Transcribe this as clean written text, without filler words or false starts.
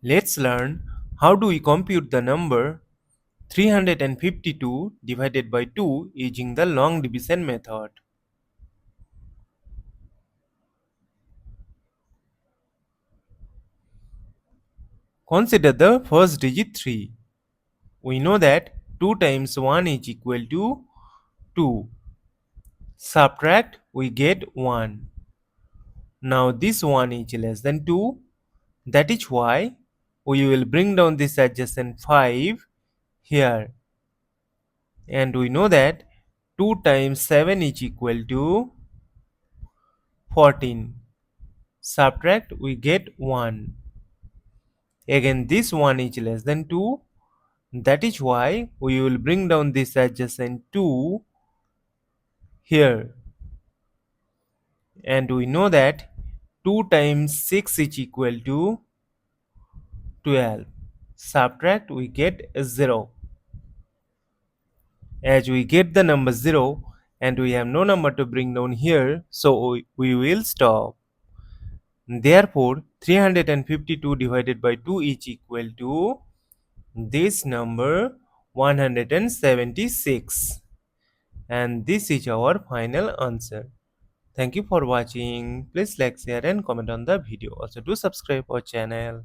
Let's learn how do we compute the number 352 divided by 2 using the long division method. Consider the first digit 3. We know that 2 times 1 is equal to 2. Subtract, we get 1. Now this 1 is less than 2. That is why we will bring down this adjacent 5 here. And we know that 2 times 7 is equal to 14. Subtract, we get 1. Again this 1 is less than 2. That is why we will bring down this adjacent 2 here. And we know that 2 times 6 is equal to 12. Subtract, we get 0. As we get the number 0 and we have no number to bring down here, so we will stop. Therefore 352 divided by 2 is equal to this number 176, and this is our final answer. Thank you for watching. Please like, share and comment on the video. Also do subscribe our channel.